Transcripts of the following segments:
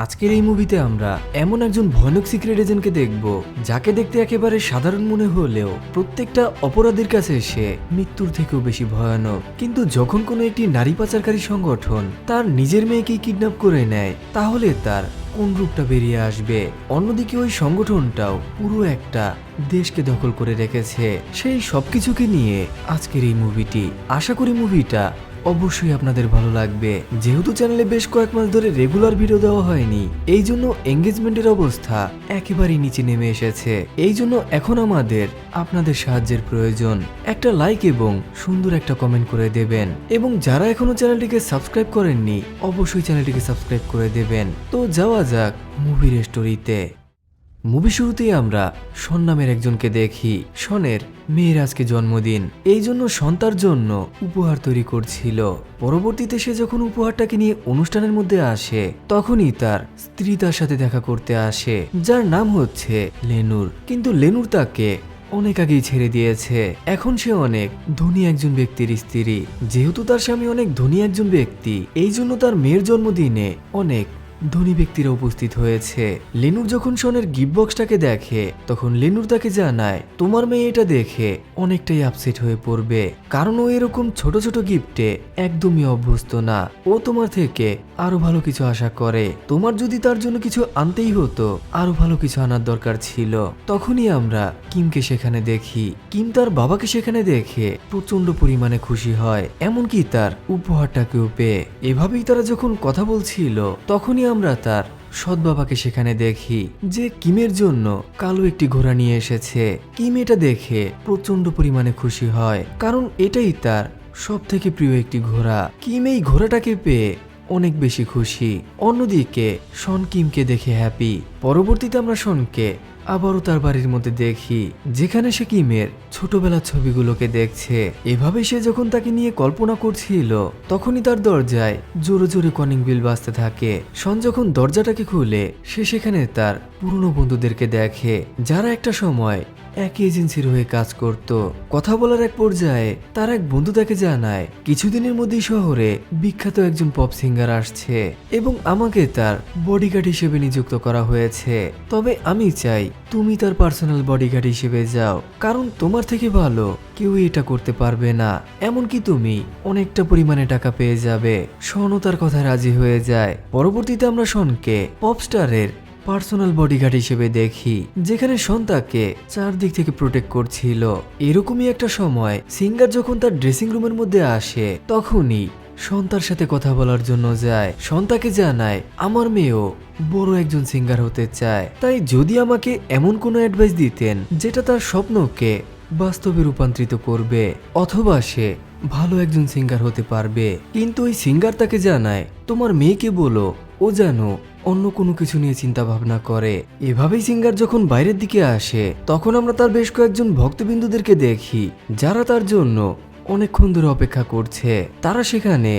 আজকের এই মুভিতে আমরা এমন একজন ভয়ানক সিক্রেট এজেন্টকে দেখব যাকে দেখতে একেবারে সাধারণ মনে হলেও প্রত্যেকটা অপরাধীর কাছে সে মৃত্যুর থেকেও বেশি ভয়ানক। কিন্তু যখন কোনো একটি নারী পাচারকারী সংগঠন তার নিজের মেয়েকেই কিডন্যাপ করে নেয় তাহলে তার কোন রূপটা বেরিয়ে আসবে। অন্যদিকে ওই সংগঠনটাও পুরো একটা দেশকে দখল করে রেখেছে। সেই সবকিছুকে নিয়ে আজকের এই মুভিটি। আশা করি মুভিটা অবশ্যই আপনাদের ভালো লাগবে। যেহেতু চ্যানেলে বেশ কয়েক মাস ধরে রেগুলার ভিডিও দেওয়া হয়নি, এই জন্য এঙ্গেজমেন্টের অবস্থা একেবারেই নিচে নেমে এসেছে। এই জন্য এখন আমাদের আপনাদের সাহায্যের প্রয়োজন। একটা লাইক এবং সুন্দর একটা কমেন্ট করে দেবেন, এবং যারা এখনো চ্যানেলটিকে সাবস্ক্রাইব করেননি অবশ্যই চ্যানেলটিকে সাবস্ক্রাইব করে দেবেন। তো যাওয়া যাক মুভির স্টোরিতে। মুভি শুরুতেই আমরা শন নামের একজনকে দেখি। শনের মেয়ের আজকে জন্মদিন, এই জন্য শন তার জন্য উপহার তৈরি করছিল। পরবর্তীতে সে যখন উপহারটাকে নিয়ে অনুষ্ঠানের মধ্যে আসে তখনই তার স্ত্রী তার সাথে দেখা করতে আসে, যার নাম হচ্ছে লেনুর। কিন্তু লেনুর তাকে অনেক আগেই ছেড়ে দিয়েছে। এখন সে অনেক ধনী একজন ব্যক্তির স্ত্রী। যেহেতু তার স্বামী অনেক ধনী একজন ব্যক্তি, এই জন্য তার মেয়ের জন্মদিনে অনেক ধনী ব্যক্তিরা উপস্থিত হয়েছে। লেনুর যখন শনের গিফট বক্সটাকে দেখে তখন লেনুর তাকে জানায় তোমার মেয়ে এটা দেখে অনেকটাই আপসেট হয়ে পড়বে, কারণ ও এরকম ছোট ছোট গিফটে একদমই অভ্যস্ত না। ও তোমার থেকে আরো ভালো কিছু আশা করে। তোমার যদি তার জন্য কিছু আনতেই হতো আরো ভালো কিছু আনার দরকার ছিল। তখনই আমরা কিমকে সেখানে দেখি। কিম তার বাবাকে সেখানে দেখে প্রচন্ড পরিমাণে খুশি হয়, এমনকি তার উপহারটাকেও পেয়ে। এভাবেই তারা যখন কথা বলছিল তখনই আমরা তার সৎ বাবাকে সেখানে দেখি, যে কিমের জন্য কালো একটি ঘোড়া নিয়ে এসেছে। কিম এটা দেখে প্রচন্ড পরিমাণে খুশি হয়, কারণ এটাই তার সব থেকে প্রিয় একটি ঘোড়া। কিম এই ঘোড়াটাকে পেয়ে অনেক বেশি খুশি। অন্যদিকে শন কিমকে দেখে হ্যাপি। পরবর্তীতে আমরা শনকে আবারও তার বাড়ির মধ্যে দেখি, যেখানে সে কিমের ছোটবেলার ছবিগুলোকে দেখছে। এভাবে সে যখন তাকে নিয়ে কল্পনা করছিল তখনই তার দরজায় জোরে জোরে কলিং বেল বাজতে থাকে। শন যখন দরজাটাকে খুলে সে সেখানে তার পুরনো বন্ধুদেরকে দেখে, যারা একটা সময় একই এজেন্সির হয়ে কাজ করত। কথা বলার এক পর্যায়ে তার এক বন্ধু তাকে জানায় কিছুদিনের মধ্যেই শহরে বিখ্যাত একজন পপ সিঙ্গার আসছে এবং আমাকে তার বডিগার্ড হিসেবে নিযুক্ত করা হয়েছে। তবে আমি চাই তুমি তার পার্সোনাল বডিগার্ড হিসেবে যাও, কারণ তোমার থেকে ভালো কেউই এটা করতে পারবে না। এমনকি তুমি অনেকটা পরিমাণে টাকা পেয়ে যাবে। শনও তার কথা রাজি হয়ে যায়। পরবর্তীতে আমরা শনকে পপস্টারের পার্সোনাল বডিগার্ড হিসেবে দেখি, যেখানে শন তাকে চারদিক থেকে প্রোটেক্ট করছিল। এরকমই একটা সময় সিঙ্গার যখন তার ড্রেসিং রুমের মধ্যে আসে তখনই শন তার সাথে কথা বলার জন্য যায়। শন তাকে জানায় আমার মেয়েও বড় একজন সিঙ্গার হতে চায়, তাই যদি আমাকে এমন কোনো অ্যাডভাইস দিতেন যেটা তার স্বপ্নকে বাস্তবে রূপান্তরিত করবে, অথবা সে ভালো একজন সিঙ্গার হতে পারবে। কিন্তু ওই সিঙ্গার তাকে জানায় তোমার মেয়েকে বলো ও যেন অন্য কোনো কিছু নিয়ে চিন্তা ভাবনা করে। এভাবেই সিঙ্গার যখন বাইরের দিকে আসে তখন আমরা তার বেশ কয়েকজন ভক্তবিন্দুদেরকে দেখি, যারা তার জন্য অনেকক্ষণ ধরে অপেক্ষা করছে। তারা সেখানে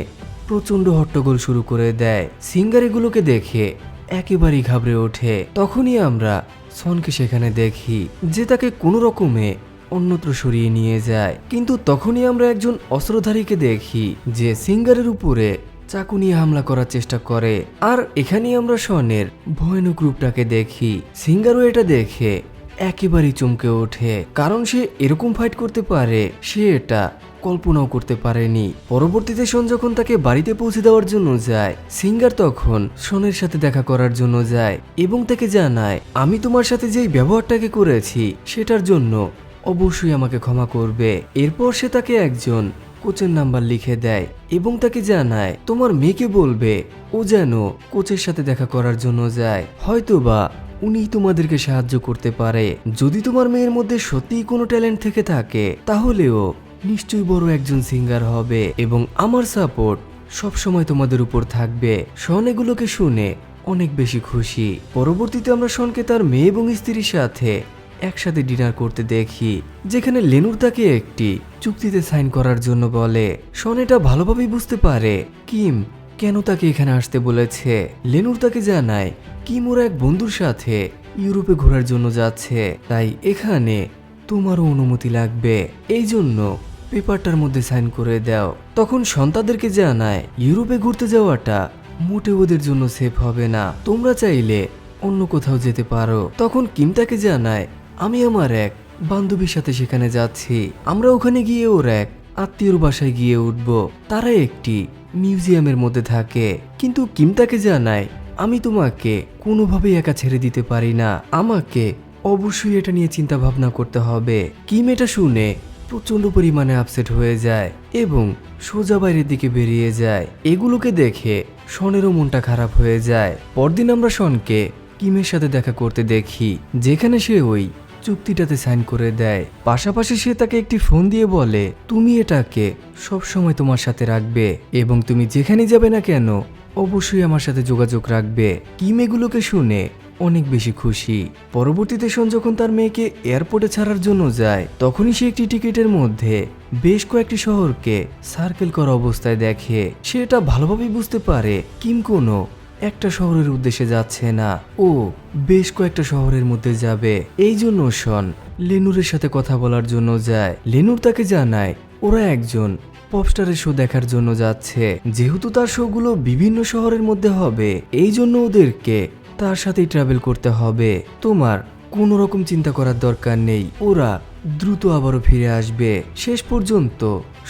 প্রচন্ড হট্টগোল শুরু করে দেয়। সিঙ্গার এগুলোকে দেখে একেবারেই ঘাবড়ে ওঠে। তখনই আমরা সনকে সেখানে দেখি, যে তাকে কোনো রকমে অন্যত্র সরিয়ে নিয়ে যায়। কিন্তু তখনই আমরা একজন অস্ত্রধারীকে দেখি, যে সিঙ্গারের উপরে চাকু নিয়ে হামলা করার চেষ্টা করে। আর এখানেই আমরা শনের ভয়ানক রূপটাকে দেখি। সিঙ্গারও এটা দেখে একেবারেই চমকে ওঠে, কারণ সে এরকম ফাইট করতে পারে সে এটা কল্পনাও করতে পারেনি। পরবর্তীতে শন যখন তাকে বাড়িতে পৌঁছে দেওয়ার জন্য যায়, সিঙ্গার তখন শনের সাথে দেখা করার জন্য যায় এবং তাকে জানায় আমি তোমার সাথে যেই ব্যবহারটাকে করেছি সেটার জন্য অবশ্যই আমাকে ক্ষমা করবে। এরপর সে তাকে একজন কোচের নাম্বার লিখে দেয় এবং তাকে জানায় তোমার মেয়েকে বলবে ও যেন কোচের সাথে দেখা করার জন্য যায়, হয়তোবা উনি তোমাদেরকে সাহায্য করতে পারে। যদি তোমার মেয়ের মধ্যে সত্যিই কোনো ট্যালেন্ট থেকে থাকে তাহলেও নিশ্চয়ই বড় একজন সিঙ্গার হবে এবং আমার সাপোর্ট সবসময় তোমাদের উপর থাকবে। শন এগুলোকে শুনে অনেক বেশি খুশি। পরবর্তীতে আমরা শনকে তার মেয়ে এবং স্ত্রীর সাথে একসাথে ডিনার করতে দেখি, যেখানে লেনুর তাকে একটি চুক্তিতে সাইন করার জন্য বলে। শন এটা ভালোভাবেই বুঝতে পারে কিম কেন তাকে এখানে আসতে বলেছে। লেনুর তাকে জানায় কিম ওর এক বন্ধুর সাথে ইউরোপে ঘোরার জন্য যাচ্ছে, তাই এখানে তোমারও অনুমতি লাগবে, এই জন্য পেপারটার মধ্যে সাইন করে দাও। তখন শন তাদেরকে জানায় ইউরোপে ঘুরতে যাওয়াটা মোটেও ওদের জন্য সেফ হবে না, তোমরা চাইলে অন্য কোথাও যেতে পারো। তখন কিম তাকে জানায়, আমি আমার এক বান্ধবীর সাথে সেখানে যাচ্ছি, আমরা ওখানে গিয়ে ওর এক আত্মীয়র বাসায় গিয়ে উঠব। তারা একটি মিউজিয়ামের মধ্যে থাকে, কিন্তু কিম তাকে জানায়, আমি তোমাকে কোনোভাবেই একা ছেড়ে দিতে পারি না, আমাকে অবশ্যই এটা নিয়ে চিন্তা ভাবনা করতে হবে। কিম এটা শুনে প্রচন্ড পরিমাণে আপসেট হয়ে যায় এবং সোজা বাইরের দিকে বেরিয়ে যায়। এগুলোকে দেখে শনেরও মনটা খারাপ হয়ে যায়। পরদিন আমরা শনকে কিমের সাথে দেখা করতে দেখি, যেখানে সে ওই চুক্তিটাতে সাইন করে দেয়। পাশাপাশি সে তাকে একটি ফোন দিয়ে বলে, তুমি এটাকে সব সময় তোমার সাথে রাখবে এবং তুমি যেখানে যাবে না কেন অবশ্যই আমার সাথে যোগাযোগ রাখবে। কিম এগুলোকে শুনে অনেক বেশি খুশি। পরবর্তীতে শন যখন তার মেয়েকে এয়ারপোর্টে ছাড়ার জন্য যায়, তখনই সে একটি টিকিটের মধ্যে বেশ কয়েকটি শহরকে সার্কেল করা অবস্থায় দেখে। সে এটা ভালোভাবেই বুঝতে পারে কিম কোনো একটা শহরের উদ্দেশ্যে যাচ্ছে না, ও বেশ কয়েকটা শহরের মধ্যে যাবে। এই জন্য শন লেনুরের সাথে কথা বলার জন্য যায়। লেনুর তাকে জানায় ওরা একজন পপস্টারের শো দেখার জন্য যাচ্ছে, যেহেতু তার শোগুলো বিভিন্ন শহরের মধ্যে হবে, এই জন্য ওদেরকে তার সাথেই ট্রাভেল করতে হবে। তোমার কোনো রকম চিন্তা করার দরকার নেই, ওরা দ্রুত আবারও ফিরে আসবে। শেষ পর্যন্ত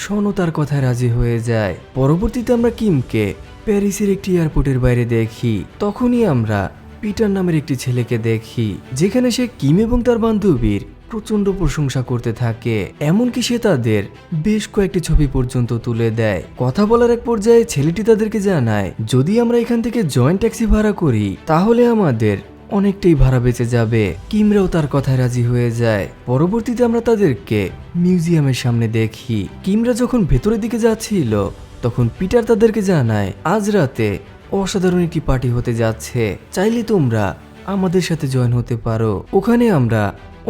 শনও তার কথায় রাজি হয়ে যায়। পরবর্তীতে আমরা কিমকে প্যারিসের একটি এয়ারপোর্টের বাইরে দেখি। তখনই আমরা পিটার নামের একটি ছেলেকে দেখি, যেখানে সে কিম এবং তার বান্ধবীর প্রচন্ড প্রশংসা করতে থাকে। এমনকি সে তাদের বেশ কয়েকটি ছবি পর্যন্ত তুলে দেয়। কথা বলার এক পর্যায়ে ছেলেটি তাদেরকে জানায়, যদি আমরা এখান থেকে জয়েন্ট ট্যাক্সি ভাড়া করি তাহলে আমাদের অনেকটাই ভাড়া বেঁচে যাবে। কিমরাও তার কথায় রাজি হয়ে যায়। পরবর্তীতে আমরা তাদেরকে মিউজিয়ামের সামনে দেখি। কিমরা যখন ভেতরের দিকে যাচ্ছিল, তখন পিটার তাদেরকে জানায়, আজ রাতে অসাধারণ একটি পার্টি হতে যাচ্ছে, চাইলে তোমরা আমাদের সাথে জয়েন হতে পারো, ওখানে আমরা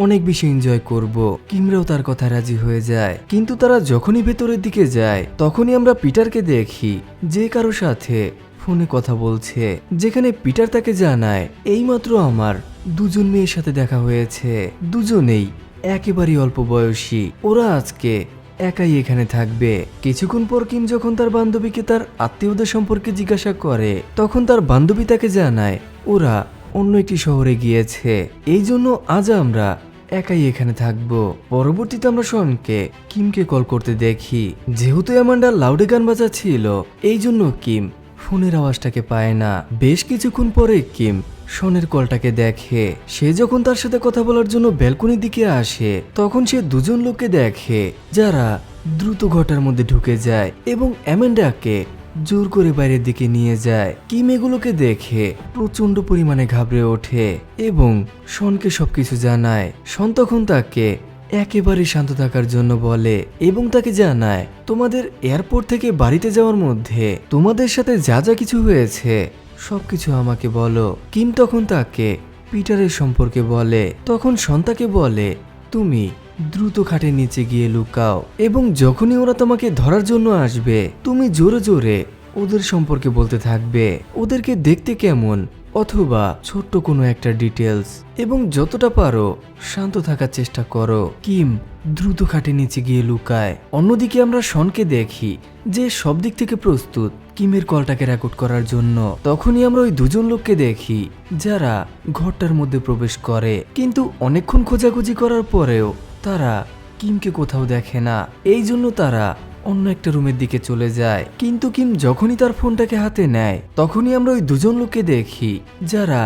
অনেক বেশি এনজয় করব। কিমরাও তার কথা রাজি হয়ে যায়। কিন্তু তারা যখনই ভেতরের দিকে যায়, তখনই আমরা পিটারকে দেখি যে কারো সাথে ফোনে কথা বলছে, যেখানে পিটার তাকে জানায়, এইমাত্র আমার দুজন মেয়ের সাথে দেখা হয়েছে, দুজনেই একেবারেই অল্প বয়সী, ওরা আজকে একাই এখানে থাকবে। কিছুক্ষণ পর কিম যখন তার বান্ধবীকে তার আত্মীয়দের সম্পর্কে জিজ্ঞাসা করে, তখন তার বান্ধবী তাকে জানায় ওরা অন্য একটি শহরে গিয়েছে, এই জন্য আজ আমরা একাই এখানে থাকবো। পরবর্তীতে আমরা শনকে কিমকে কল করতে দেখি। যেহেতু অ্যামান্ডা লাউডে গান বাজাচ্ছিল, এই জন্য কিম ফোনের আওয়াজটাকে পায় না। বেশ কিছুক্ষণ পরে কিম শনের কলটাকে দেখে। সে যখন তার সাথে কথা বলার জন্য ব্যালকনির দিকে আসে, তখন সে দুজন লোককে দেখে যারা দ্রুত ঘরটার মধ্যে ঢুকে যায় এবং অ্যামান্ডাকে জোর করে বাইরের দিকে নিয়ে যায়। কিম এগুলোকে দেখে প্রচন্ড পরিমাণে ঘাবড়ে ওঠে এবং শনকে সবকিছু জানায়। শন তখন তাকে একেবারে শান্ত থাকার জন্য বলে এবং তাকে জানায়, তোমাদের এয়ারপোর্ট থেকে বাড়িতে যাওয়ার মধ্যে তোমাদের সাথে যা যা কিছু হয়েছে সবকিছু আমাকে বলো। কিম তখন তাকে পিটারের সম্পর্কে বলে। তখন শন তাকে বলে, তুমি দ্রুত খাটের নিচে গিয়ে লুকাও এবং যখনই ওরা তোমাকে ধরার জন্য আসবে, তুমি জোরে জোরে ওদের সম্পর্কে বলতে থাকবে, ওদেরকে দেখতে কেমন অথবা ছোট্ট কোনো একটা ডিটেলস, এবং যতটা পারো শান্ত থাকার চেষ্টা করো। কিম দ্রুত খাটের নিচে গিয়ে লুকায়। অন্যদিকে আমরা শনকে দেখি যে সব দিক থেকে প্রস্তুত কিমের কলটাকে রেকর্ড করার জন্য। তখনই আমরা ওই দুজন লোককে দেখি যারা ঘরটার মধ্যে প্রবেশ করে, কিন্তু অনেকক্ষণ খোঁজাখুঁজি করার পরেও তারা কিমকে কোথাও দেখে না। এই জন্য তারা অন্য একটা রুমের দিকে চলে যায়। কিন্তু কিম যখনই তার ফোনটাকে হাতে নেয়, তখনই আমরা ওই দুজন লোককে দেখি যারা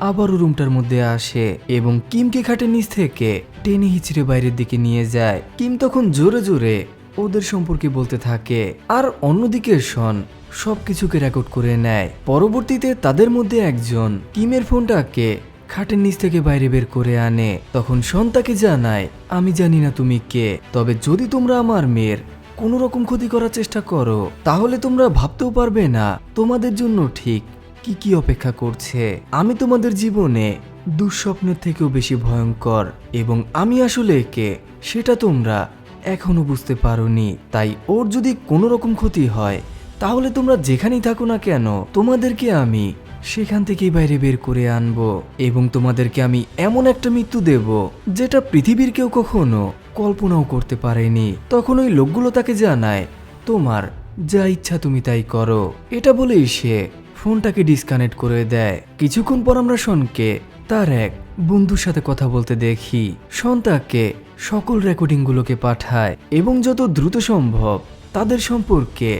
আবারও রুমটার মধ্যে আসে এবং কিমকে খাটের নিচ থেকে টেনে হিচড়ে বাইরের দিকে নিয়ে যায়। কিম তখন জোরে জোরে ওদের সম্পর্কে বলতে থাকে, আর অন্যদিকে শন সবকিছুকে রেকর্ড করে নেয়। পরবর্তীতে তাদের মধ্যে একজন কিমের ফোনটাকে খাটের নিচ থেকে বাইরে বের করে আনে। তখন শন তাকে জানায়, আমি জানি না তুমি কে, তবে যদি তোমরা আমার মেয়ের কোনো রকম ক্ষতি করার চেষ্টা করো, তাহলে তোমরা ভাবতেও পারবে না তোমাদের জন্য ঠিক কি কি অপেক্ষা করছে। আমি তোমাদের জীবনে দুঃস্বপ্নের থেকেও বেশি ভয়ঙ্কর, এবং আমি আসলে কে সেটা তোমরা এখনো বুঝতে পারোনি। তাই ওর যদি কোনো রকম ক্ষতি হয়, তাহলে তোমরা যেখানেই থাকো না কেন, তোমাদেরকে আমি সেখান থেকেই বাইরে বের করে আনবো এবং তোমাদেরকে আমি এমন একটা মৃত্যু দেব যেটা পৃথিবীর কেউ কখনো কল্পনাও করতে পারেনি। তখন ওই লোকগুলো তাকে জানায়, তোমার যা ইচ্ছা তুমি তাই করো। এটা বলেই সে ফোনটাকে ডিসকানেক্ট করে দেয়। কিছুক্ষণ পর আমরা শনকে তার এক বন্ধুর সাথে কথা বলতে দেখি। শন তাকে সকল রেকর্ডিংগুলোকে পাঠায় এবং যত দ্রুত সম্ভব তাদের সম্পর্কে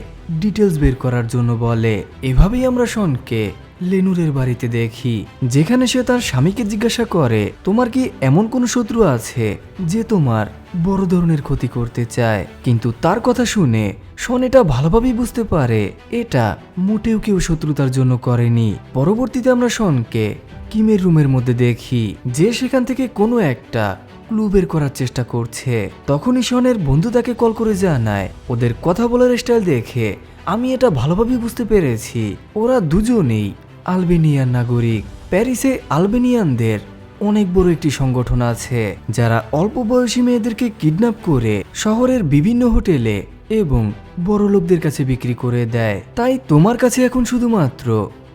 ডিটেলস বের করার জন্য বলে। এভাবেই আমরা শনকে লেনুরের বাড়িতে দেখি, যেখানে সে তার স্বামীকে জিজ্ঞাসা করে, তোমার কি এমন কোনো শত্রু আছে যে তোমার বড় ধরনের ক্ষতি করতে চায়? কিন্তু তার কথা শুনে শন এটা ভালোভাবেই বুঝতে পারে এটা মোটেও কেউ শত্রুতার জন্য করেনি। পরবর্তীতে আমরা শনকে কিমের রুমের মধ্যে দেখি, যে সেখান থেকে কোনো একটা ক্লু বের করার চেষ্টা করছে। তখনই শনের বন্ধু তাকে কল করে জানায়, ওদের কথা বলার স্টাইল দেখে আমি এটা ভালোভাবেই বুঝতে পেরেছি ওরা দুজনেই আলবেনিয়ান নাগরিক। প্যারিসে আলবেনিয়ানদের অনেক বড় একটি সংগঠন আছে যারা অল্প বয়সী মেয়েদেরকে কিডন্যাপ করে শহরের বিভিন্ন হোটেলে এবং বড় লোকদের কাছে বিক্রি করে দেয়। তাই তোমার কাছে এখন শুধুমাত্র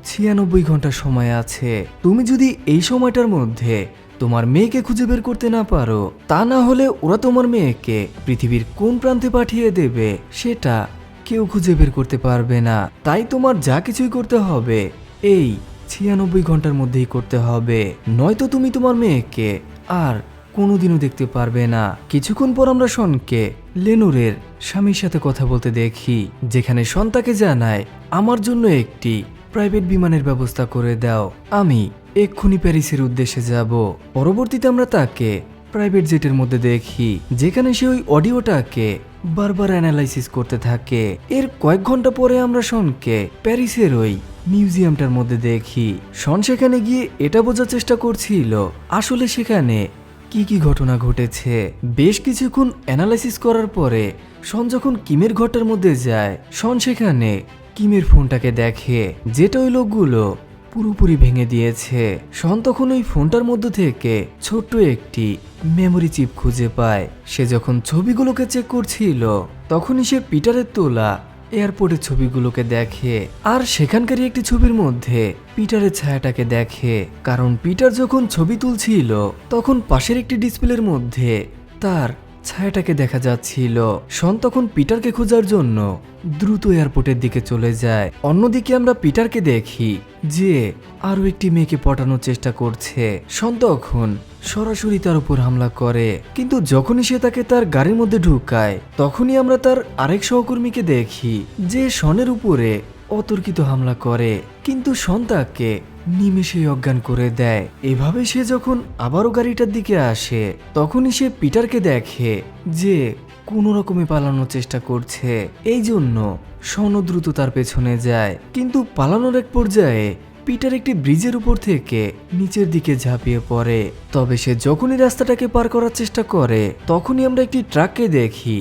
96 ঘন্টা সময় আছে। তুমি যদি এই সময়টার মধ্যে তোমার মেয়েকে খুঁজে বের করতে না পারো, তা না হলে ওরা তোমার মেয়েকে পৃথিবীর কোন প্রান্তে পাঠিয়ে দেবে সেটা কেউ খুঁজে বের করতে পারবে না। তাই তোমার যা কিছুই করতে হবে এই 96 ঘন্টার মধ্যেই করতে হবে, নয়তো তুমি তোমার মেয়েকে আর কোনোদিনও দেখতে পারবে না। কিছুক্ষণ পর আমরা শনকে লেনুরের স্বামীর সাথে কথা বলতে দেখি, যেখানে শন তাকে জানায়, আমার জন্য একটি প্রাইভেট বিমানের ব্যবস্থা করে দাও, আমি এক্ষুনি প্যারিসের উদ্দেশ্যে যাব। পরবর্তীতে আমরা তাকে প্রাইভেট জেটের মধ্যে দেখি, যেখানে সে ওই অডিওটাকে বারবার অ্যানালাইসিস করতে থাকে। এর কয়েক ঘন্টা পরে আমরা শনকে প্যারিসের ওই মিউজিয়ামটার মধ্যে দেখি। শন সেখানে গিয়ে এটা বোঝার চেষ্টা করছিল আসলে সেখানে কি কি ঘটনা ঘটেছে। বেশ কিছুক্ষণ অ্যানালাইসিস করার পরে শন যখন কিমের ঘরটার মধ্যে যায়, শন সেখানে কিমের ফোনটাকে দেখে, যেটা ওই লোকগুলো পুরোপুরি ভেঙে দিয়েছে। শন তখন ওই ফোনটার মধ্যে থেকে ছোট্ট একটি মেমোরি চিপ খুঁজে পায়। সে যখন ছবিগুলোকে চেক করছিল তখনই সে পিটারের তোলা এয়ারপোর্টের ছবিগুলোকে দেখে, আর সেখানকারই একটি ছবির মধ্যে পিটারের ছায়াটাকে দেখে। কারণ পিটার যখন ছবি তুলছিল তখন পাশের একটি ডিসপ্লের মধ্যে তার ছায়াটাকে দেখা যাচ্ছিল। শন তখন পিটারকে খোঁজার জন্য দ্রুত এয়ারপোর্টের দিকে চলে যায়। অন্যদিকে আমরা পিটারকে দেখি যে আরো একটি মেয়েকে পটানোর চেষ্টা করছে। শন তখন সরাসরি তার উপর হামলা করে, কিন্তু যখনই সে তাকে তার গাড়ির মধ্যে ঢুকায় তখনই আমরা তার আরেক সহকর্মীকে দেখি যে শনের উপরে অতর্কিত হামলা করে, কিন্তু শন তাকে নিমেষেই অজ্ঞান করে দেয়। এভাবে সে যখন আবারও গাড়িটার দিকে আসে তখনই সে পিটারকে দেখে যে কোনো রকমে পালানোর চেষ্টা করছে। এই জন্য শন দ্রুত তার পেছনে যায়, কিন্তু পালানোর এক পর্যায়ে পিটার একটি ব্রিজের উপর থেকে নিচের দিকে ঝাঁপিয়ে পড়ে। তবে সে যখনই রাস্তাটাকে পার করার চেষ্টা করে তখনই আমরা একটি ট্রাককে দেখি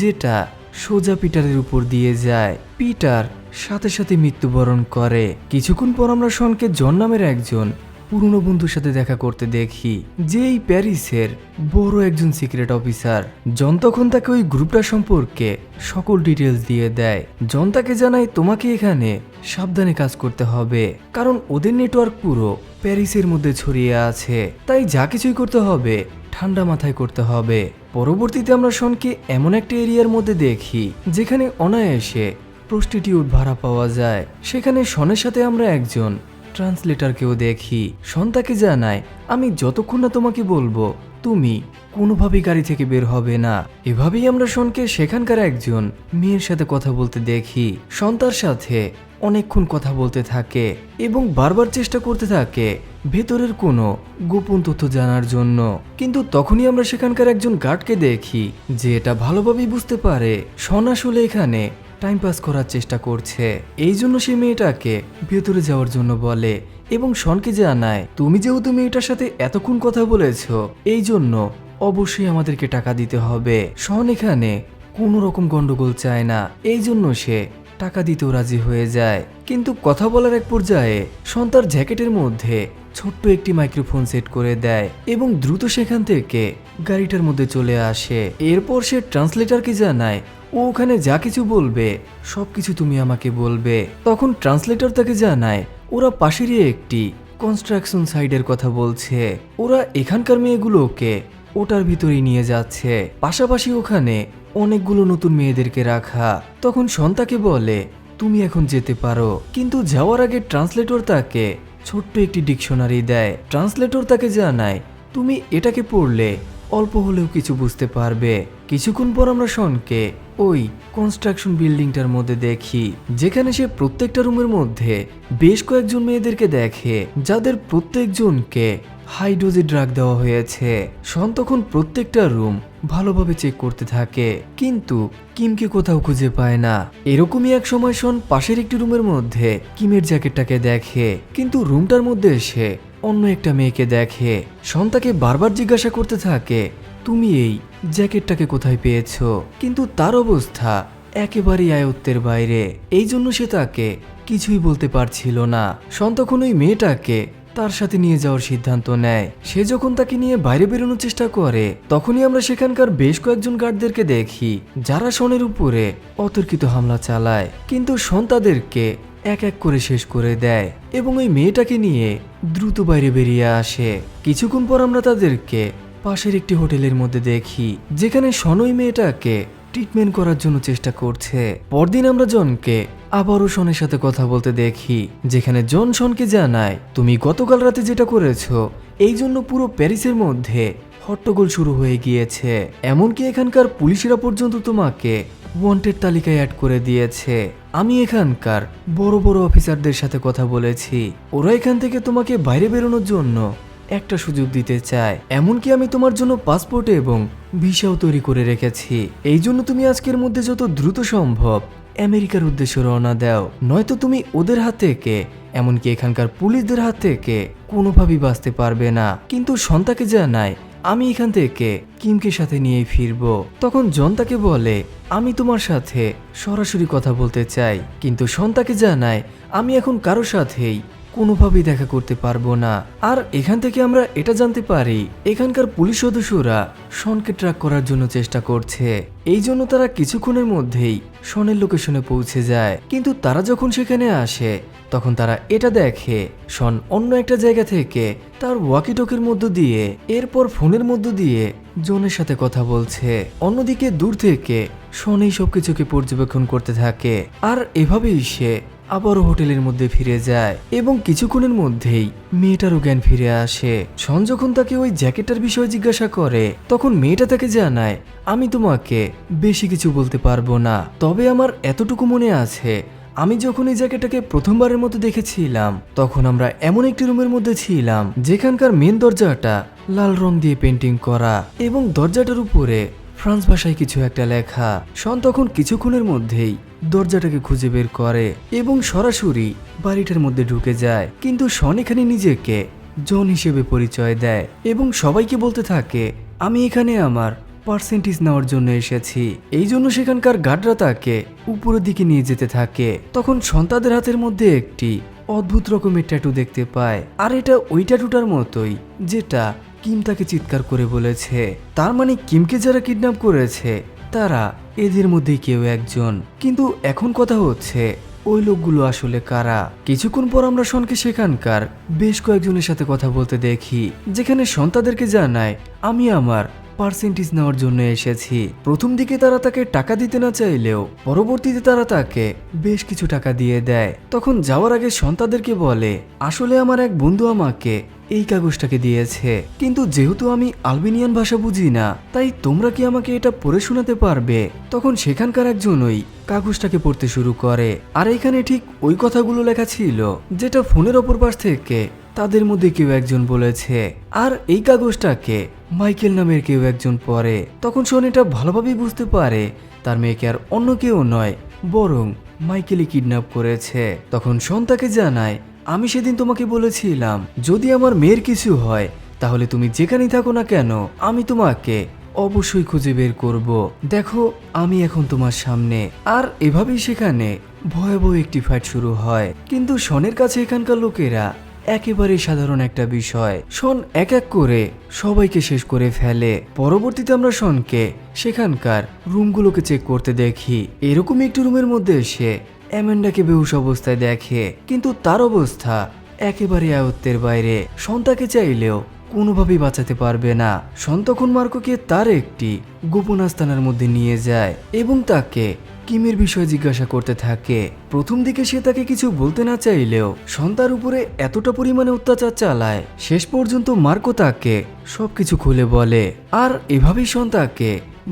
যেটা সোজা পিটারের উপর দিয়ে যায়। পিটার সাথে সাথে মৃত্যুবরণ করে। কিছুক্ষণ পর আমরা শনকে জন নামের একজন পুরনো বন্ধুর সাথে দেখা করতে দেখি, যে এই প্যারিসের বড় একজন সিক্রেট অফিসার। জন তখন তাকে ওই গ্রুপটা সম্পর্কে সকল ডিটেলস দিয়ে দেয়। জন তাকে জানায়, তোমাকে এখানে সাবধানে কাজ করতে হবে, কারণ ওদের নেটওয়ার্ক পুরো প্যারিসের মধ্যে ছড়িয়ে আছে, তাই যা কিছুই করতে হবে ঠান্ডা মাথায় করতে হবে। পরবর্তীতে আমরা শনকে এমন একটা এরিয়ার মধ্যে দেখি যেখানে অনায়াসে প্রস্টিটিউট ভাড়া পাওয়া যায়। সেখানে শনের সাথে আমরা একজন ট্রান্সলেটরকেও দেখি। শন তাকে জানায়, আমি যতক্ষণ না তোমাকে বলবো তুমি কোনোভাবেই গাড়ি থেকে বের হবে না। এভাবেই আমরা শনকে সেখানকার একজন মেয়ের সাথে কথা বলতে দেখি। শন তার সাথে অনেকক্ষণ কথা বলতে থাকে এবং বারবার চেষ্টা করতে থাকে ভেতরের কোনো গোপন তথ্য জানার জন্য, কিন্তু তখনই আমরা সেখানকার একজন গার্ডকে দেখি যে এটা ভালোভাবেই বুঝতে পারে শন আসলে এখানে টাইম পাস করার চেষ্টা করছে। এই জন্য সে মেয়েটাকে ভেতরে যাওয়ার জন্য বলে এবং শনকে জানায়, তুমি যেহেতু মেয়েটার সাথে এতক্ষণ কথা বলেছো এই জন্য অবশ্যই আমাদেরকে টাকা দিতে হবে। শন এখানে কোনো রকম গন্ডগোল চায় না, এই জন্য সে টাকা দিতেও রাজি হয়ে যায়। কিন্তু কথা বলার এক পর্যায়ে শন তার জ্যাকেটের মধ্যে ছোট্ট একটি মাইক্রোফোন সেট করে দেয় এবং দ্রুত সেখান থেকে গাড়িটার মধ্যে চলে আসে। এরপর সে ট্রান্সলেটরকে জানায়, ও ওখানে যা কিছু বলবে সবকিছু তুমি আমাকে বলবে। তখন ট্রান্সলেটর তাকে জানায় ওরা পাশেরই একটি কনস্ট্রাকশন সাইডের কথা বলছে, ওরা এখানকার মেয়েগুলোকে ওটার ভিতরেই নিয়ে যাচ্ছে, পাশাপাশি ওখানে অনেকগুলো নতুন মেয়েদেরকে রাখা। তখন শন তাকে বলে, তুমি এখন যেতে পারো। কিন্তু যাওয়ার আগে ট্রান্সলেটর তাকে ছোট্ট একটি ডিকশনারি দেয়। ট্রান্সলেটর তাকে জানায় তুমি এটাকে পড়লে অল্প হলেও কিছু বুঝতে পারবে। কিছুক্ষণ পর আমরা শনকে ওই কনস্ট্রাকশন বিল্ডিংটার মধ্যে দেখি, যেখানে সে প্রত্যেকটা রুমের মধ্যে বেশ কয়েকজন মেয়েদেরকে দেখে, যাদের প্রত্যেকজনকে হাই ডোজে ড্রাগ দেওয়া হয়েছে। শন তখন প্রত্যেকটা রুম ভালোভাবে চেক করতে থাকে, কিন্তু কিমকে কোথাও খুঁজে পায় না। এরকমই এক সময় শন পাশের একটি রুমের মধ্যে কিমের জ্যাকেটটাকে দেখে, কিন্তু রুমটার মধ্যে এসে অন্য একটা মেয়েকে দেখে। শন তাকে বারবার জিজ্ঞাসা করতে থাকে তুমি এই জ্যাকেটটাকে কোথায় পেয়েছো, কিন্তু তার অবস্থা একেবারেই আয়ত্তের বাইরে। এই জন্য সে তাকে কিছুই বলতে পারছিল না। শন তখন ওই মেয়েটাকে তার সাথে নিয়ে যাওয়ার সিদ্ধান্ত নেয়। সে যখন তাকে নিয়ে বাইরে বেরোনোর চেষ্টা করে, তখনই আমরা সেখানকার বেশ কয়েকজন গার্ডদেরকে দেখি, যারা শনের উপরে অতর্কিত হামলা চালায়। কিন্তু শন তাদেরকে এক এক করে শেষ করে দেয় এবং ওই মেয়েটাকে নিয়ে দ্রুত বাইরে বেরিয়ে আসে। কিছুক্ষণ পর আমরা তাদেরকে পাশের একটি হোটেলের মধ্যে দেখি, যেখানে শন ওই মেয়েটাকে ট্রিটমেন্ট করার জন্য চেষ্টা করছে। পরদিন আমরা জনকে আবারও শনের সাথে কথা বলতে দেখি, যেখানে জন শনকে জানায় তুমি গতকাল রাতে যেটা করেছো এই জন্য পুরো প্যারিসের মধ্যে হট্টগোল শুরু হয়ে গিয়েছে। এমনকি এখানকার পুলিশরা পর্যন্ত তোমাকে ওয়ান্টেড তালিকায় অ্যাড করে দিয়েছে। আমি এখানকার বড় বড় অফিসারদের সাথে কথা বলেছি, ওরা এখান থেকে তোমাকে বাইরে বেরোনোর জন্য একটা সুযোগ দিতে চায়। এমনকি আমি তোমার জন্য পাসপোর্ট এবং ভিসাও তৈরি করে রেখেছি। এই জন্য তুমি আজকের মধ্যে যত দ্রুত সম্ভব আমেরিকার উদ্দেশ্যে রওনা দাও, নয়তো তুমি ওদের হাত থেকে, এমনকি এখানকার পুলিশদের হাত থেকে কোনোভাবেই বাঁচতে পারবে না। কিন্তু সন্তাকে জানায় আমি এখান থেকে কিমকে সাথে নিয়েই ফিরবো। তখন জন তাকে বলে আমি তোমার সাথে সরাসরি কথা বলতে চাই, কিন্তু সন্তাকে জানায় আমি এখন কারোর সাথেই কোনোভাবেই দেখা করতে পারবো না। আর এখান থেকে আমরা এটা জানতে পারি এখানকার পুলিশ সদস্যরা শনকে ট্র্যাক করার জন্য চেষ্টা করছে। এই জন্য তারা কিছুক্ষণের মধ্যেই শনের লোকেশনে পৌঁছে যায়। কিন্তু তারা যখন সেখানে আসে, তখন তারা এটা দেখে শন অন্য একটা জায়গা থেকে তার ওয়াকিটকির মধ্য দিয়ে, এরপর ফোনের মধ্য দিয়ে জনের সাথে কথা বলছে। অন্যদিকে দূর থেকে শন এই সবকিছুকে পর্যবেক্ষণ করতে থাকে। আর এভাবেই সে আবারও হোটেলের মধ্যে ফিরে যায় এবং কিছুক্ষণের মধ্যেই মেয়েটারও জ্ঞান ফিরে আসে। শন যখন তাকে ওই জ্যাকেটটার বিষয়ে জিজ্ঞাসা করে, তখন মেয়েটা তাকে জানায় আমি তোমাকে বেশি কিছু বলতে পারবো না, তবে আমার এতটুকু মনে আছে আমি যখন এই জ্যাকেটটাকে প্রথমবারের মতো দেখেছিলাম, তখন আমরা এমন একটি রুমের মধ্যে ছিলাম যেখানকার মেন দরজাটা লাল রং দিয়ে পেন্টিং করা এবং দরজাটার উপরে ফ্রান্স ভাষায় কিছু একটা লেখা। শন তখন কিছুক্ষণের মধ্যেই দরজাটাকে খুঁজে বের করে এবং সরাসরি বাড়িটার মধ্যে ঢুকে যায়। কিন্তু শন এখানে নিজেকে জন হিসেবে পরিচয় দেয় এবং সবাইকে বলতে থাকে আমি এখানে আমার পার্সেন্টেজ নেওয়ার জন্য এসেছি। এই জন্য সেখানকার গার্ডরা তাকে উপরের দিকে নিয়ে যেতে থাকে। তখন সন্তাদের হাতের মধ্যে একটি অদ্ভুত রকমের ট্যাটু দেখতে পায়, আর এটা ওই ট্যাটুটার মতোই যেটা কিম তাকে চিৎকার করে বলেছে। তার মানে কিমকে যারা কিডন্যাপ করেছে তারা এদের মধ্যেই কেউ একজন। কিন্তু এখন কথা হচ্ছে ওই লোকগুলো আসলে কারা। কিছুক্ষণ পর আমরা শনকে সেখানকার বেশ কয়েকজনের সাথে কথা বলতে দেখি, যেখানে শন তাদেরকে জানায় আমি আমার পার্সেন্টেজ নেওয়ার জন্য এসেছি। প্রথম দিকে তারা তাকে টাকা দিতে না চাইলেও পরবর্তীতে তারা তাকে বেশ কিছু টাকা দিয়ে দেয়। তখন যাওয়ার আগে শন তাদেরকে বলে আসলে আমার এক বন্ধু আমাকে এই কাগজটাকে দিয়েছে, কিন্তু যেহেতু আমি আলবেনিয়ান ভাষা বুঝি না, তাই তোমরা কি আমাকে এটা পড়ে শোনাতে পারবে? তখন সেখানকার একজন ওই কাগজটাকে পড়তে শুরু করে, আর এখানে ঠিক ওই কথাগুলো লেখা ছিল যেটা ফোনের অপর পাশ থেকে তাদের মধ্যে কেউ একজন বলেছে। আর এই কাগজটাকে মাইকেল নামের কেউ একজন পড়ে। তখন শন এটা ভালোভাবেই বুঝতে পারে তার মেয়েকে আর অন্য কেউ নয়, বরং মাইকেলই কিডন্যাপ করেছে। তখন শন তাকে জানায় আমি সেদিন তোমাকে বলেছিলাম যদি আমার মেয়ের কিছু হয় তাহলে তুমি যেখানেই থাকো না কেন আমি তোমাকে অবশ্যই খুঁজে বের করব। দেখো আমি এখন তোমার সামনে। আর এভাবেই সেখানে ভয়াবহ একটি ফাইট শুরু হয়। কিন্তু শনের কাছে এখানকার লোকেরা একেবারেই সাধারণ একটা বিষয়। শন এক এক করে সবাইকে শেষ করে ফেলে। পরবর্তীতে আমরা শনকে সেখানকার রুমগুলোকে চেক করতে দেখি। এরকম একটি রুমের মধ্যে এসে অ্যামেন্ডাকে বেহুশ অবস্থায় দেখে, কিন্তু তার অবস্থা একেবারে আয়ত্তের বাইরে। শন তাকে চাইলেও কোনোভাবেই বাঁচাতে পারবে না। শন তখন মার্কোকে তার একটি গোপন আস্তানার মধ্যে নিয়ে যায় এবং তাকে কিমের বিষয়ে জিজ্ঞাসা করতে থাকে। প্রথম দিকে সে তাকে কিছু বলতে না চাইলেও শন তার উপরে এতটা পরিমাণে অত্যাচার চালায়, শেষ পর্যন্ত মার্কো তাকে সবকিছু খুলে বলে। আর এভাবেই শন তাকে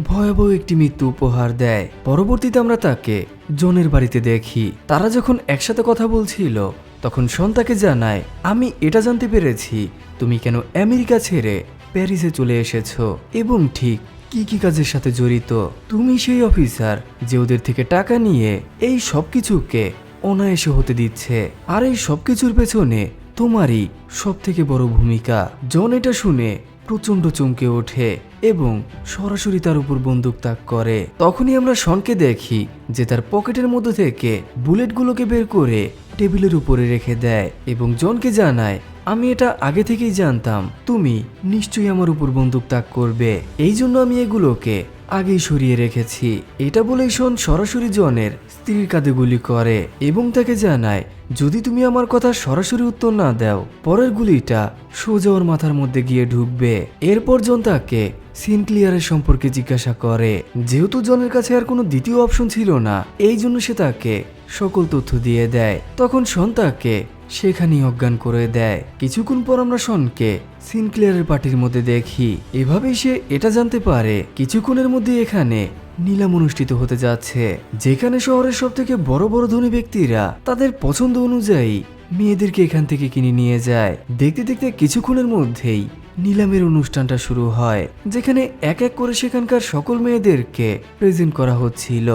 ভয়াবহ একটি মৃত্যু উপহার দেয়। পরবর্তীতে আমরা তাকে জনের বাড়িতে দেখি। তারা যখন একসাথে কথা বলছিল তখন শন তাকে জানায়, আমি এটা জানতে পেরেছি তুমি কেন আমেরিকা ছেড়ে প্যারিসে চলে এসেছো এবং ঠিক কি কি কাজের সাথে জড়িত। তুমি সেই অফিসার যে ওদের থেকে টাকা নিয়ে এই সব কিছুকে অনায়াসে হতে দিচ্ছে, আর এই সব কিছুর পেছনে তোমারই সব থেকে বড় ভূমিকা। জন এটা শুনে প্রচন্ড চমকে ওঠে এবং সরাসরি তার উপর বন্দুক তাক করে। তখনই আমরা শনকে দেখি যে তার পকেটের মধ্যে থেকে বুলেটগুলোকে বের করে টেবিলের উপরে রেখে দেয় এবং জনকে জানায়, আমি এটা আগে থেকেই জানতাম তুমি নিশ্চয়ই আমার উপর বন্দুক তাক করবে, এই জন্য আমি এগুলোকে আগেই সরিয়ে রেখেছি। এটা বলেই শন সরাসরি জনের স্ত্রীর কাঁধে গুলি করে এবং তাকে জানায়, যদি তুমি আমার কথা সরাসরি উত্তর না দাও পরের গুলিটা সোজা ওর মাথার মধ্যে গিয়ে ঢুকবে। এরপর জন তাকে সিনক্লিয়ারের সম্পর্কে জিজ্ঞাসা করে। যেহেতু জনের কাছে আর কোনো দ্বিতীয় অপশন ছিল না, এই জন্য সে তাকে সকল তথ্য দিয়ে দেয়। তখন শন তাকে সেখানেই অজ্ঞান করে দেয়। কিছুক্ষণ পর আমরা শনকে সিনক্লিয়ারের পার্টির মধ্যে দেখি। এভাবেই সে এটা জানতে পারে কিছুক্ষণের মধ্যে এখানে নিলাম অনুষ্ঠিত হতে যাচ্ছে, যেখানে শহরের সব থেকে বড় বড় ধনী ব্যক্তিরা তাদের পছন্দ অনুযায়ী মেয়েদেরকে এখান থেকে কিনে নিয়ে যায়। দেখতে দেখতে কিছুক্ষণের মধ্যেই নিলামের অনুষ্ঠানটা শুরু হয়, যেখানে এক এক করে সেখানকার সকল মেয়েদেরকে প্রেজেন্ট করা হচ্ছিল।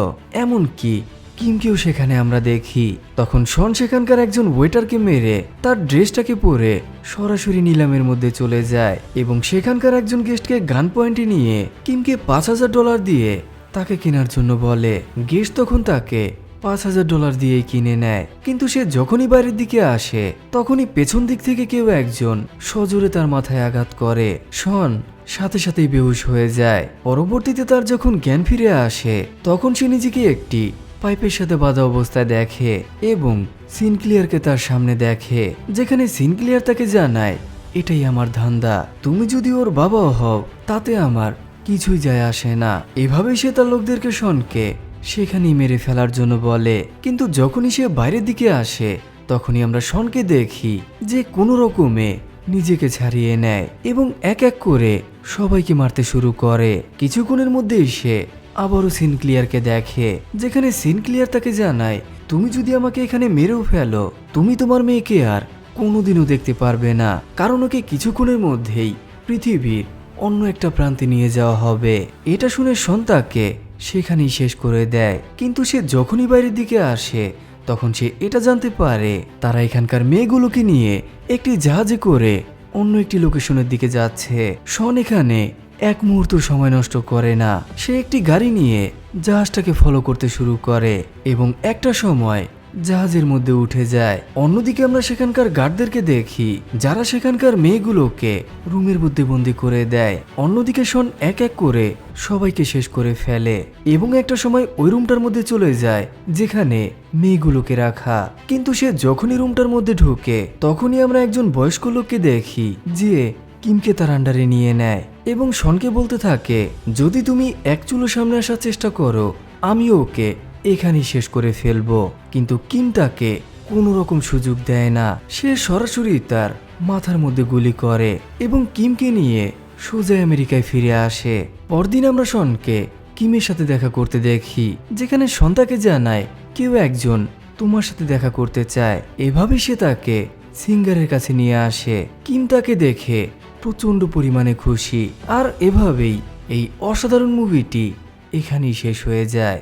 এমনকি কিমকেও সেখানে আমরা দেখি। তখন শন সেখানকার একজন ওয়েটারকে মেরে তার ড্রেসটাকে পরে সরাসরি নিলামের মধ্যে চলে যায় এবং সেখানকার একজন গেস্টকে গান পয়েন্টে নিয়ে কিমকে $5000 দিয়ে তাকে কেনার জন্য বলে। গেস্ট তখন তাকে $5000 দিয়েই কিনে নেয়, কিন্তু সে যখনই বাইরের দিকে আসে তখনই পেছন দিক থেকে কেউ একজন সজোরে তার মাথায় আঘাত করে। শন সাথে সাথেই বেহুশ হয়ে যায়। পরবর্তীতে তার যখন জ্ঞান ফিরে আসে তখন সে নিজেকে একটি পাইপের সাথে বাঁধা অবস্থায় দেখে এবং সিনক্লিয়ারকে তার সামনে দেখে, যেখানে সিনক্লিয়ার তাকে জানায়, এটাই আমার ধান্দা, তুমি যদি ওর বাবাও হও তাতে আমার কিছুই যায় আসে না। এভাবেই সে তার লোকদেরকে শনকে সেখানেই মেরে ফেলার জন্য বলে। কিন্তু যখনই সে বাইরের দিকে আসে তখনই আমরা শনকে দেখি যে কোনো রকমে নিজেকে ছাড়িয়ে নেয় এবং এক এক করে সবাইকে মারতে শুরু করে। কিছুক্ষণের মধ্যেই সে আবারও সিনক্লিয়ারকে দেখে, যেখানে সিনক্লিয়ার তাকে জানায়, তুমি যদি আমাকে এখানে মেরেও ফেলো তুমি তোমার মেয়েকে আর কোনোদিনও দেখতে পারবে না, কারণ ওকে কিছুক্ষণের মধ্যেই পৃথিবীর অন্য একটা প্রান্তে নিয়ে যাওয়া হবে। এটা শুনে শন তাকে সেখানেই শেষ করে দেয়। কিন্তু সে যখনই বাইরের দিকে আসে তখন সে এটা জানতে পারে তারা এখানকার মেয়েগুলোকে নিয়ে একটি জাহাজে করে অন্য একটি লোকেশনের দিকে যাচ্ছে। শন এখানে এক মুহূর্ত সময় নষ্ট করে না, সে একটি গাড়ি নিয়ে জাহাজটাকে ফলো করতে শুরু করে এবং একটা সময় জাহাজের মধ্যে উঠে যায়। অন্যদিকে আমরা সেখানকার গার্ডদেরকে দেখি যারা সেখানকার মেয়েগুলোকে রুমের মধ্যে বন্দি করে দেয়। অন্যদিকে শন এক এক করে সবাইকে শেষ করে ফেলে এবং একটা সময় ওই রুমটার মধ্যে চলে যায় যেখানে মেয়েগুলোকে রাখা। কিন্তু সে যখনই রুমটার মধ্যে ঢোকে তখনই আমরা একজন বয়স্ক লোককে দেখি যে কিমকে তার আন্ডারে নিয়ে নেয় এবং শনকে বলতে থাকে, যদি তুমি এক চুলো সামনে আসার চেষ্টা করো আমি ওকে এখানেই শেষ করে ফেলবো। কিন্তু কিম তাকে কোনো রকম সুযোগ দেয় না, সে সরাসরি তার মাথার মধ্যে গুলি করে এবং কিমকে নিয়ে সোজা আমেরিকায় ফিরে আসে। পরদিন আমরা শনকে কিমের সাথে দেখা করতে দেখি, যেখানে শন তাকে জানায় কেউ একজন তোমার সাথে দেখা করতে চায়। এভাবে সে তাকে সিঙ্গারের কাছে নিয়ে আসে। কিম তাকে দেখে প্রচন্ড পরিমাণে খুশি। আর এভাবেই এই অসাধারণ মুভিটি এখানেই শেষ হয়ে যায়।